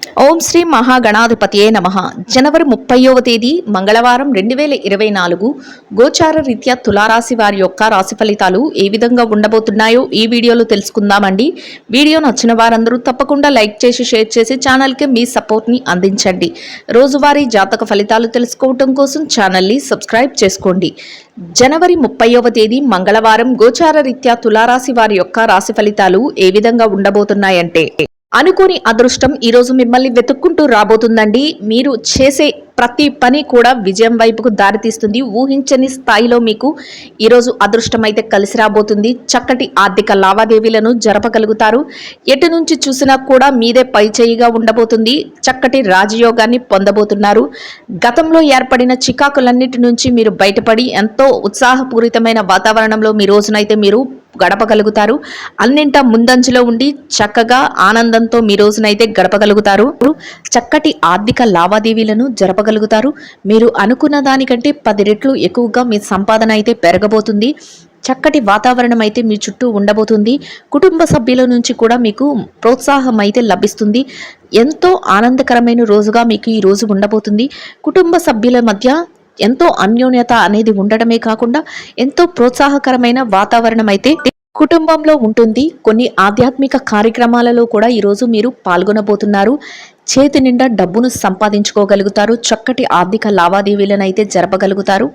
ఓం శ్రీ మహాగణాధిపతియే నమః. జనవరి 30వ తేదీ మంగళవారం 2024 గోచార రీత్యా తులారాశి వారి యొక్క రాశి ఫలితాలు ఏ విధంగా ఉండబోతున్నాయో ఈ వీడియోలో తెలుసుకుందామండి. వీడియో నచ్చిన వారందరూ తప్పకుండా లైక్ చేసి షేర్ చేసి ఛానల్కి మీ సపోర్ట్ని అందించండి. రోజువారీ జాతక ఫలితాలు తెలుసుకోవడం కోసం ఛానల్ని సబ్స్క్రైబ్ చేసుకోండి. జనవరి 30వ తేదీ మంగళవారం గోచార రీత్యా తులారాశి వారి యొక్క రాశి ఫలితాలు ఏ విధంగా ఉండబోతున్నాయంటే, అనుకోని అదృష్టం ఈరోజు మిమ్మల్ని వెతుక్కుంటూ రాబోతుందండి. మీరు చేసే ప్రతి పని కూడా విజయం వైపుకు దారితీస్తుంది. ఊహించని స్థాయిలో మీకు ఈరోజు అదృష్టం అయితే కలిసి రాబోతుంది. చక్కటి ఆర్థిక లావాదేవీలను జరపగలుగుతారు. ఎటు నుంచి చూసినా కూడా మీదే పైచేయిగా ఉండబోతుంది. చక్కటి రాజయోగాన్ని పొందబోతున్నారు. గతంలో ఏర్పడిన చికాకులన్నిటి నుంచి మీరు బయటపడి ఎంతో ఉత్సాహపూరితమైన వాతావరణంలో మీ రోజునైతే మీరు గడపగలుగుతారు. అన్నింటా ముందంజలో ఉండి చక్కగా ఆనందంతో మీ రోజునైతే గడపగలుగుతారు. చక్కటి ఆర్థిక లావాదేవీలను జరపగలుగుతారు. మీరు అనుకున్న దానికంటే 10 రెట్లు ఎక్కువగా మీ సంపాదన అయితే పెరగబోతుంది. చక్కటి వాతావరణం అయితే మీ చుట్టూ ఉండబోతుంది. కుటుంబ సభ్యుల నుంచి కూడా మీకు ప్రోత్సాహం అయితే లభిస్తుంది. ఎంతో ఆనందకరమైన రోజుగా మీకు ఈ రోజు ఉండబోతుంది. కుటుంబ సభ్యుల మధ్య ఎంతో అన్యోన్యత అనేది ఉండడమే కాకుండా ఎంతో ప్రోత్సాహకరమైన వాతావరణం అయితే కుటుంబంలో ఉంటుంది. కొన్ని ఆధ్యాత్మిక కార్యక్రమాలలో కూడా ఈరోజు మీరు పాల్గొనబోతున్నారు. చేతి నిండా డబ్బును సంపాదించుకోగలుగుతారు. చక్కటి ఆర్థిక లావాదేవీలను అయితే జరపగలుగుతారు.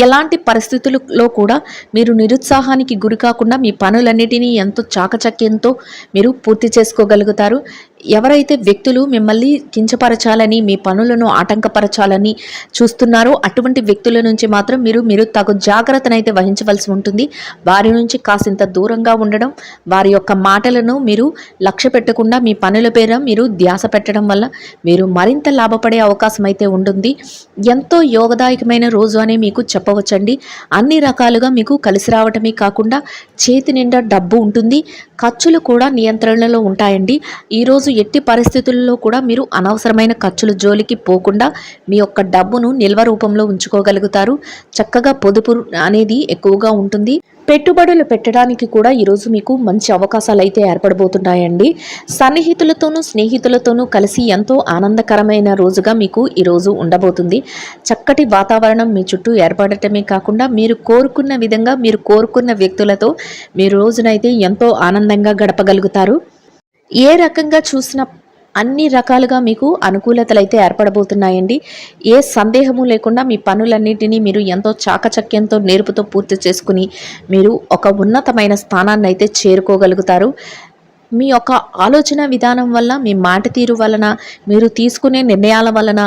ఎలాంటి పరిస్థితులలో కూడా మీరు నిరుత్సాహానికి గురి కాకుండా మీ పనులన్నిటినీ ఎంతో చాకచక్యంతో మీరు పూర్తి చేసుకోగలుగుతారు. ఎవరైతే వ్యక్తులు మిమ్మల్ని కించపరచాలని, మీ పనులను ఆటంకపరచాలని చూస్తున్నారో అటువంటి వ్యక్తుల నుంచి మాత్రం మీరు తగు జాగ్రత్తనైతే వహించవలసి ఉంటుంది. వారి నుంచి కాసింత దూరంగా ఉండడం, వారి యొక్క మాటలను మీరు లక్ష్య పెట్టకుండా మీ పనుల పేర మీరు ధ్యాస పెట్టడం వల్ల మీరు మరింత లాభపడే అవకాశం అయితే ఉంటుంది. ఎంతో యోగదాయకమైన రోజు అని మీకు చెప్పవచ్చండి. అన్ని రకాలుగా మీకు కలిసి రావటమే కాకుండా చేతి నిండా డబ్బు ఉంటుంది. ఖర్చులు కూడా నియంత్రణలో ఉంటాయండి. ఈరోజు ఎట్టి పరిస్థితుల్లో కూడా మీరు అనవసరమైన ఖర్చుల జోలికి పోకుండా మీ యొక్క డబ్బును నిల్వ రూపంలో ఉంచుకోగలుగుతారు. చక్కగా పొదుపు అనేది ఎక్కువగా ఉంటుంది. పెట్టుబడులు పెట్టడానికి కూడా ఈరోజు మీకు మంచి అవకాశాలు అయితే ఏర్పడబోతున్నాయండి. సన్నిహితులతోనూ స్నేహితులతోనూ కలిసి ఎంతో ఆనందకరమైన రోజుగా మీకు ఈరోజు ఉండబోతుంది. చక్కటి వాతావరణం మీ చుట్టూ ఏర్పడటమే కాకుండా మీరు కోరుకున్న విధంగా మీరు కోరుకున్న వ్యక్తులతో మీరు రోజునైతే ఎంతో ఆనందంగా గడపగలుగుతారు. ఏ రకంగా చూసినా అన్ని రకాలుగా మీకు అనుకూలతలు అయితే ఏర్పడబోతున్నాయండి. ఏ సందేహము లేకుండా మీ పనులన్నిటినీ మీరు ఎంతో చాకచక్యంతో నేర్పుతో పూర్తి చేసుకుని మీరు ఒక ఉన్నతమైన స్థానాన్ని అయితే చేరుకోగలుగుతారు. మీ యొక్క ఆలోచన విధానం వల్ల, మీ మాట తీరు వలన, మీరు తీసుకునే నిర్ణయాల వలన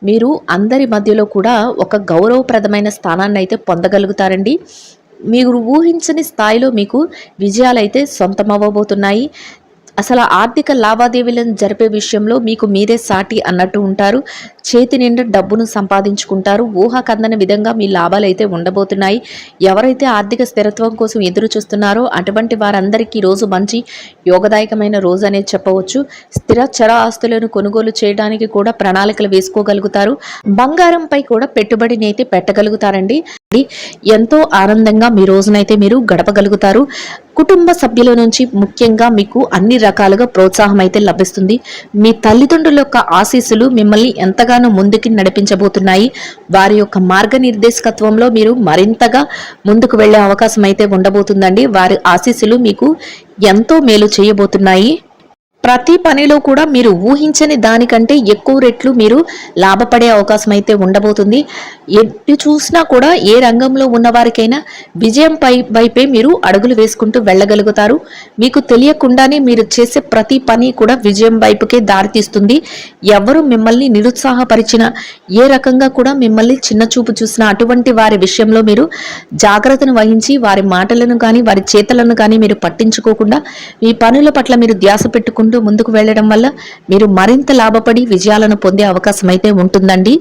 మీరు అందరి మధ్యలో కూడా ఒక గౌరవప్రదమైన స్థానాన్ని అయితే పొందగలుగుతారండి. మీరు ఊహించని స్థాయిలో మీకు విజయాలైతే సొంతమవ్వబోతున్నాయి. అసలు ఆర్థిక లావాదేవీలను జరిపే విషయంలో మీకు మీరే సాటి అన్నట్టు ఉంటారు. చేతి నిండా డబ్బును సంపాదించుకుంటారు. ఊహకందని విధంగా మీ లాభాలు అయితే ఉండబోతున్నాయి. ఎవరైతే ఆర్థిక స్థిరత్వం కోసం ఎదురు చూస్తున్నారో అటువంటి వారందరికీ రోజు మంచి యోగదాయకమైన రోజు అనేది చెప్పవచ్చు. స్థిర చర ఆస్తులను కొనుగోలు చేయడానికి కూడా ప్రణాళికలు వేసుకోగలుగుతారు. బంగారంపై కూడా పెట్టుబడిని అయితే పెట్టగలుగుతారండి. ఎంతో ఆనందంగా మీ రోజునైతే మీరు గడపగలుగుతారు. కుటుంబ సభ్యుల నుంచి ముఖ్యంగా మీకు అన్ని రకాలుగా ప్రోత్సాహం అయితే లభిస్తుంది. మీ తల్లిదండ్రుల యొక్క ఆశీస్సులు మిమ్మల్ని ఎంతగానో ముందుకి నడిపించబోతున్నాయి. వారి యొక్క మార్గనిర్దేశకత్వంలో మీరు మరింతగా ముందుకు వెళ్లే అవకాశం అయితే ఉండబోతుందండి. వారి ఆశీస్సులు మీకు ఎంతో మేలు చేయబోతున్నాయి. ప్రతి పనిలో కూడా మీరు ఊహించని దానికంటే ఎక్కువ రెట్లు మీరు లాభపడే అవకాశం అయితే ఉండబోతుంది. ఎటు చూసినా కూడా ఏ రంగంలో ఉన్నవారికైనా విజయం వైపే మీరు అడుగులు వేసుకుంటూ వెళ్ళగలుగుతారు. మీకు తెలియకుండానే మీరు చేసే ప్రతి పని కూడా విజయం వైపుకే దారితీస్తుంది. ఎవరు మిమ్మల్ని నిరుత్సాహపరిచినా, ఏ రకంగా కూడా మిమ్మల్ని చిన్న చూపు చూసినా అటువంటి వారి విషయంలో మీరు జాగ్రత్తను వహించి వారి మాటలను కానీ వారి చేతలను కానీ మీరు పట్టించుకోకుండా మీ పనుల పట్ల మీరు ధ్యాస పెట్టుకుంటూ ముందుకు వెళ్ళడం వల్ల మీరు మరింత లాభపడి విజయాలను పొందే అవకాశం అయితే ఉంటుందండి.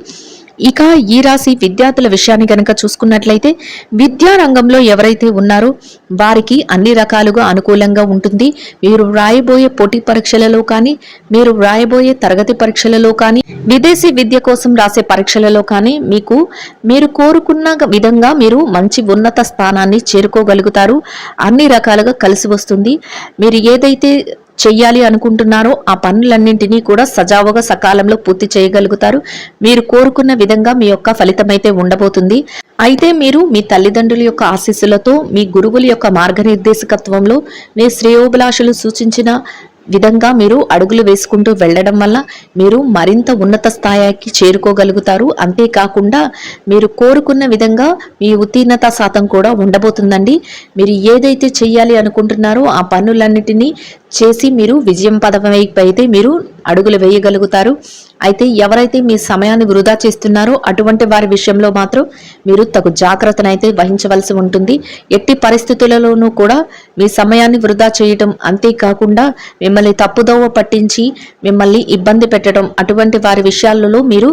ఇక ఈ రాశి విద్యార్థుల విషయాన్ని కనుక చూసుకున్నట్లయితే విద్యా రంగంలో ఎవరైతే ఉన్నారో వారికి అన్ని రకాలుగా అనుకూలంగా ఉంటుంది. మీరు వ్రాయబోయే పోటీ పరీక్షలలో కానీ, మీరు వ్రాయబోయే తరగతి పరీక్షలలో కానీ, విదేశీ విద్య కోసం రాసే పరీక్షలలో కానీ మీరు కోరుకున్న విధంగా మీరు మంచి ఉన్నత స్థానాన్ని చేరుకోగలుగుతారు. అన్ని రకాలుగా కలిసి వస్తుంది. మీరు ఏదైతే చెయ్యాలి అనుకుంటున్నారో ఆ పనులన్నింటినీ కూడా సజావుగా సకాలంలో పూర్తి చేయగలుగుతారు. మీరు కోరుకున్న విధంగా మీ యొక్క ఫలితమైతే ఉండబోతుంది. అయితే మీరు మీ తల్లిదండ్రుల యొక్క ఆశీస్సులతో, మీ గురువుల యొక్క మార్గనిర్దేశకత్వంలో, మీ శ్రేయోభిలాషులు సూచించిన విధంగా మీరు అడుగులు వేసుకుంటూ వెళ్ళడం వల్ల మీరు మరింత ఉన్నత స్థాయికి చేరుకోగలుగుతారు. అంతేకాకుండా మీరు కోరుకున్న విధంగా మీ ఉత్తీర్ణత శాతం కూడా ఉండబోతుందండి. మీరు ఏదైతే చెయ్యాలి అనుకుంటున్నారో ఆ పనులన్నిటినీ చేసి మీరు విజయం పదవైపు అయితే మీరు అడుగులు వేయగలుగుతారు. అయితే ఎవరైతే మీ సమయాన్ని వృధా చేస్తున్నారో అటువంటి వారి విషయంలో మాత్రం మీరు తగు జాగ్రత్తనైతే వహించవలసి ఉంటుంది. ఎట్టి పరిస్థితులలోనూ కూడా మీ సమయాన్ని వృధా చేయటం, అంతేకాకుండా మిమ్మల్ని తప్పుదోవ పట్టించి మిమ్మల్ని ఇబ్బంది పెట్టడం, అటువంటి వారి విషయాలలో మీరు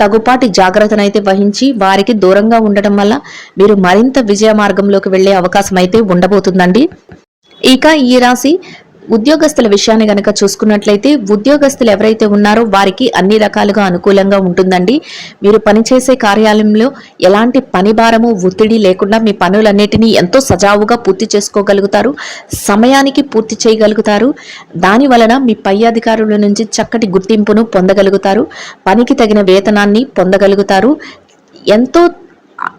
తగుపాటి జాగ్రత్తనైతే వహించి వారికి దూరంగా ఉండటం వల్ల మీరు మరింత విజయ మార్గంలోకి వెళ్లే అవకాశం అయితే ఉండబోతుందండి. ఇక ఈ రాశి ఉద్యోగస్తుల విషయాన్ని గనక చూసుకున్నట్లయితే ఉద్యోగస్తులు ఎవరైతే ఉన్నారో వారికి అన్ని రకాలుగా అనుకూలంగా ఉంటుందండి. మీరు పనిచేసే కార్యాలయంలో ఎలాంటి పని భారము, ఒత్తిడి లేకుండా మీ పనులన్నిటినీ ఎంతో సజావుగా పూర్తి చేసుకోగలుగుతారు. సమయానికి పూర్తి చేయగలుగుతారు. దాని వలన మీ పై అధికారుల నుంచి చక్కటి గుర్తింపును పొందగలుగుతారు. పనికి తగిన వేతనాన్ని పొందగలుగుతారు. ఎంతో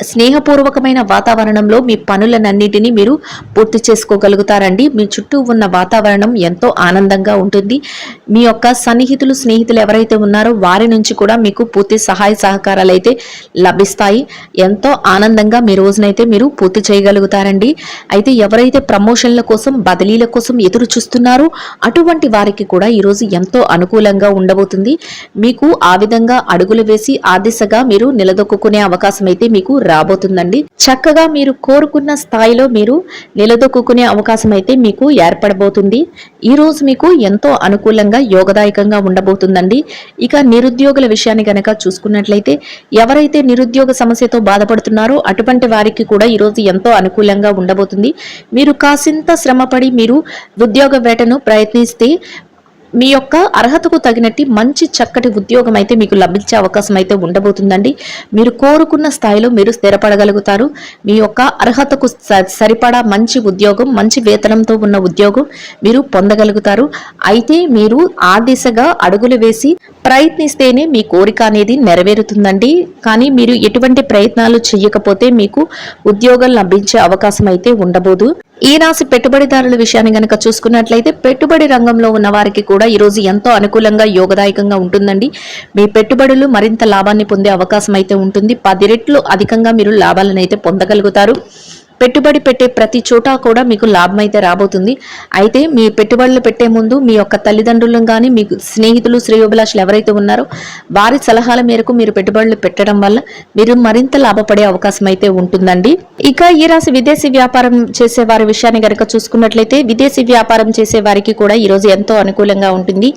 స్నేహపూర్వకమైన వాతావరణంలో మీ పనులన్నింటినీ మీరు పూర్తి చేసుకోగలుగుతారండి. మీ చుట్టూ ఉన్న వాతావరణం ఎంతో ఆనందంగా ఉంటుంది. మీ యొక్క స్నేహితులు ఎవరైతే ఉన్నారో వారి నుంచి కూడా మీకు పూర్తి సహాయ సహకారాలు అయితే లభిస్తాయి. ఎంతో ఆనందంగా మీ రోజునైతే మీరు పూర్తి చేయగలుగుతారండి. అయితే ఎవరైతే ప్రమోషన్ల కోసం, బదిలీల కోసం ఎదురు చూస్తున్నారో అటువంటి వారికి కూడా ఈరోజు ఎంతో అనుకూలంగా ఉండబోతుంది. మీకు ఆ విధంగా అడుగులు వేసి ఆ దిశగా మీరు నిలదొక్కునే అవకాశం అయితే మీకు రాబోతుందండి. చక్కగా మీరు కోరుకున్న స్థాయిలో మీరు నిలదొక్కునే అవకాశం అయితే మీకు ఏర్పడబోతుంది. ఈ రోజు మీకు ఎంతో అనుకూలంగా యోగదాయకంగా ఉండబోతుందండి. ఇక నిరుద్యోగుల విషయాన్ని గనక చూసుకున్నట్లయితే ఎవరైతే నిరుద్యోగ సమస్యతో బాధపడుతున్నారో అటువంటి వారికి కూడా ఈ రోజు ఎంతో అనుకూలంగా ఉండబోతుంది. మీరు కాసింత శ్రమపడి మీరు ఉద్యోగ వేటను ప్రయత్నిస్తే మీ యొక్క అర్హతకు తగినట్టు మంచి చక్కటి ఉద్యోగం అయితే మీకు లభించే అవకాశం అయితే ఉండబోతుందండి. మీరు కోరుకున్న స్థాయిలో మీరు స్థిరపడగలుగుతారు. మీ యొక్క అర్హతకు సరిపడా మంచి ఉద్యోగం, మంచి వేతనంతో ఉన్న ఉద్యోగం మీరు పొందగలుగుతారు. అయితే మీరు ఆ దిశగా అడుగులు వేసి ప్రయత్నిస్తేనే మీ కోరిక అనేది నెరవేరుతుందండి. కానీ మీరు ఎటువంటి ప్రయత్నాలు చేయకపోతే మీకు ఉద్యోగం లభించే అవకాశం అయితే ఉండబోదు. ఈ రాశి పెట్టుబడిదారుల విషయాన్ని గనక చూసుకున్నట్లయితే పెట్టుబడి రంగంలో ఉన్న వారికి కూడా ఈ రోజు ఎంతో అనుకూలంగా యోగదాయకంగా ఉంటుందండి. మీ పెట్టుబడులు మరింత లాభాన్ని పొందే అవకాశం అయితే ఉంటుంది. 10 రెట్లు అధికంగా మీరు లాభాలను అయితే పొందగలుగుతారు. పెట్టుబడి పెట్టే ప్రతి చోట కూడా మీకు లాభం అయితే రాబోతుంది. అయితే మీ పెట్టుబడులు పెట్టే ముందు మీ యొక్క తల్లిదండ్రులను కానీ, మీ స్నేహితులు, శ్రేయోభిలాషులు ఎవరైతే ఉన్నారో వారి సలహాల మేరకు మీరు పెట్టుబడులు పెట్టడం వల్ల మీరు మరింత లాభపడే అవకాశం అయితే ఉంటుందండి. ఇక ఈ రాశి విదేశీ వ్యాపారం చేసే వారి విషయాన్ని కనుక చూసుకున్నట్లయితే విదేశీ వ్యాపారం చేసే వారికి కూడా ఈ రోజు ఎంతో అనుకూలంగా ఉంటుంది.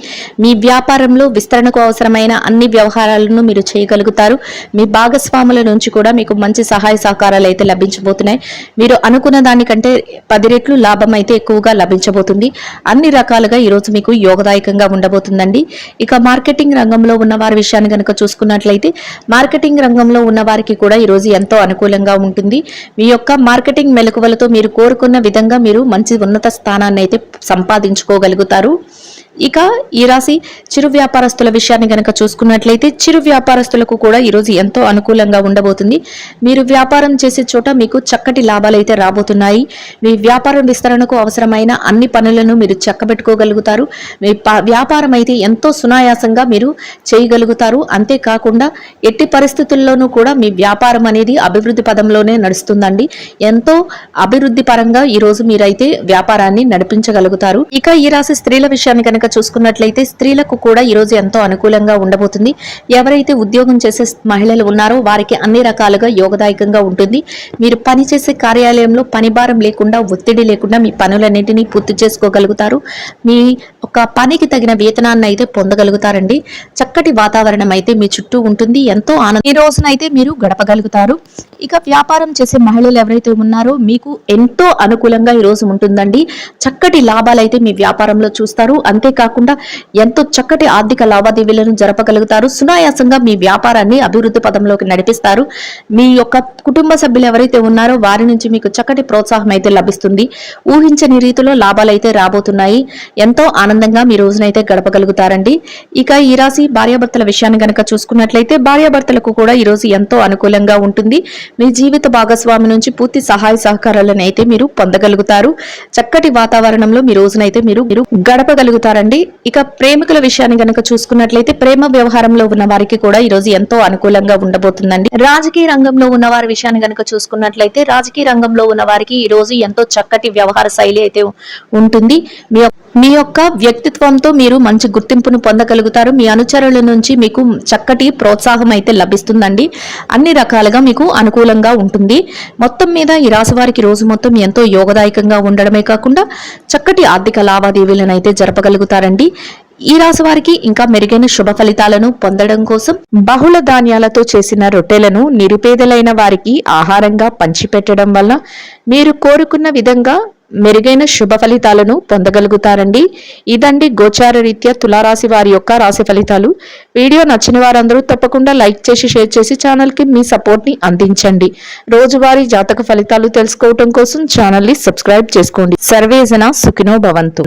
మీ వ్యాపారంలో విస్తరణకు అవసరమైన అన్ని వ్యవహారాలను మీరు చేయగలుగుతారు. మీ భాగస్వాముల నుంచి కూడా మీకు మంచి సహాయ సహకారాలు అయితే లభించబోతున్నాయి. మీరు అనుకున్న దానికంటే 10 రెట్లు లాభం అయితే ఎక్కువగా లభించబోతుంది. అన్ని రకాలుగా ఈరోజు మీకు యోగదాయకంగా ఉండబోతుందండి. ఇక మార్కెటింగ్ రంగంలో ఉన్న వారి విషయాన్ని కనుక చూసుకున్నట్లయితే మార్కెటింగ్ రంగంలో ఉన్న వారికి కూడా ఈరోజు ఎంతో అనుకూలంగా ఉంటుంది. మీ యొక్క మార్కెటింగ్ మెలకువలతో మీరు కోరుకున్న విధంగా మీరు మంచి ఉన్నత స్థానాన్ని అయితే సంపాదించుకోగలుగుతారు. ఇక ఈ రాశి చిరు వ్యాపారస్తుల విషయాన్ని గనక చూసుకున్నట్లయితే చిరు వ్యాపారస్తులకు కూడా ఈరోజు ఎంతో అనుకూలంగా ఉండబోతుంది. మీరు వ్యాపారం చేసే చోట మీకు చక్కటి లాభాలు అయితే రాబోతున్నాయి. మీ వ్యాపారం విస్తరణకు అవసరమైన అన్ని పనులను మీరు చక్కబెట్టుకోగలుగుతారు. మీ వ్యాపారం అయితే ఎంతో సునాయాసంగా మీరు చేయగలుగుతారు. అంతేకాకుండా ఎట్టి పరిస్థితుల్లోనూ కూడా మీ వ్యాపారం అనేది అభివృద్ధి పదంలోనే నడుస్తుందండి. ఎంతో అభివృద్ధి పరంగా ఈ రోజు మీరైతే వ్యాపారాన్ని నడిపించగలుగుతారు. ఇక ఈ రాశి స్త్రీల విషయాన్ని కనుక చూసుకున్నట్లయితే స్త్రీలకు కూడా ఈ రోజు ఎంతో అనుకూలంగా ఉండబోతుంది. ఎవరైతే ఉద్యోగం చేసే మహిళలు ఉన్నారో వారికి అన్ని రకాలుగా యోగదాయకంగా ఉంటుంది. మీరు పనిచేసే కార్యాలయంలో పని భారం లేకుండా, ఒత్తిడి లేకుండా మీ పనులన్నింటినీ పూర్తి చేసుకోగలుగుతారు. మీ ఒక పనికి తగిన వేతనాన్ని అయితే పొందగలుగుతారండి. చక్కటి వాతావరణం అయితే మీ చుట్టూ ఉంటుంది. ఎంతో ఆనందం ఈ రోజునైతే మీరు గడపగలుగుతారు. ఇక వ్యాపారం చేసే మహిళలు ఎవరైతే ఉన్నారో మీకు ఎంతో అనుకూలంగా ఈ రోజు ఉంటుందండి. చక్కటి లాభాలు అయితే మీ వ్యాపారంలో చూస్తారు. అంతే కాకుండా ఎంతో చక్కటి ఆర్థిక లావాదేవీలను జరపగలుగుతారు. సునాయాసంగా మీ వ్యాపారాన్ని అభివృద్ధి పదంలోకి నడిపిస్తారు. మీ యొక్క కుటుంబ సభ్యులు ఎవరైతే ఉన్నారో వారి నుంచి మీకు చక్కటి ప్రోత్సాహం అయితే లభిస్తుంది. ఊహించని రీతిలో లాభాలు అయితే రాబోతున్నాయి. ఎంతో ఆనందంగా మీ రోజునైతే గడపగలుగుతారండి. ఇక ఈ రాశి భార్యాభర్తల విషయాన్ని గనక చూసుకున్నట్లయితే భార్యాభర్తలకు కూడా ఈ రోజు ఎంతో అనుకూలంగా ఉంటుంది. మీ జీవిత భాగస్వామి నుంచి పూర్తి సహాయ సహకారాలను అయితే మీరు పొందగలుగుతారు. చక్కటి వాతావరణంలో మీ రోజునైతే మీరు గడపగలుగుతారండి. ఇక ప్రేమికుల విషయాన్ని గనక చూసుకున్నట్లయితే ప్రేమ వ్యవహారంలో ఉన్న వారికి కూడా ఈ రోజు ఎంతో అనుకూలంగా ఉండబోతుందండి. రాజకీయ రంగంలో ఉన్న వారి విషయాన్ని గనక చూసుకున్నట్లయితే రాజకీయ రంగంలో ఉన్న వారికి ఈ రోజు ఎంతో చక్కటి వ్యవహార శైలి అయితే ఉంటుంది. మీ యొక్క వ్యక్తిత్వంతో మీరు మంచి గుర్తింపును పొందగలుగుతారు. మీ అనుచరుల నుంచి మీకు చక్కటి ప్రోత్సాహం అయితే లభిస్తుందండి. అన్ని రకాలుగా మీకు అనుకూలంగా ఉంటుంది. మొత్తం మీద ఈ రాశి వారికి రోజు మొత్తం ఎంతో యోగదాయకంగా ఉండడమే కాకుండా చక్కటి ఆర్థిక లావాదేవీలను అయితే జరపగలుగుతారండి. ఈ రాశి వారికి ఇంకా మెరుగైన శుభ ఫలితాలను పొందడం కోసం బహుళ ధాన్యాలతో చేసిన రొట్టెలను నిరుపేదలైన వారికి ఆహారంగా పంచిపెట్టడం వల్ల మీరు కోరుకున్న విధంగా మెరుగైన శుభ ఫలితాలను పొందగలుగుతారండి. ఇదండి గోచార రీత్యా తులారాశి వారి యొక్క రాశి ఫలితాలు. వీడియో నచ్చిన వారందరూ తప్పకుండా లైక్ చేసి షేర్ చేసి ఛానల్కి మీ సపోర్ట్ ని అందించండి. రోజువారీ జాతక ఫలితాలు తెలుసుకోవడం కోసం ఛానల్ ని సబ్స్క్రైబ్ చేసుకోండి. సర్వేజన సుఖినో భవంతు.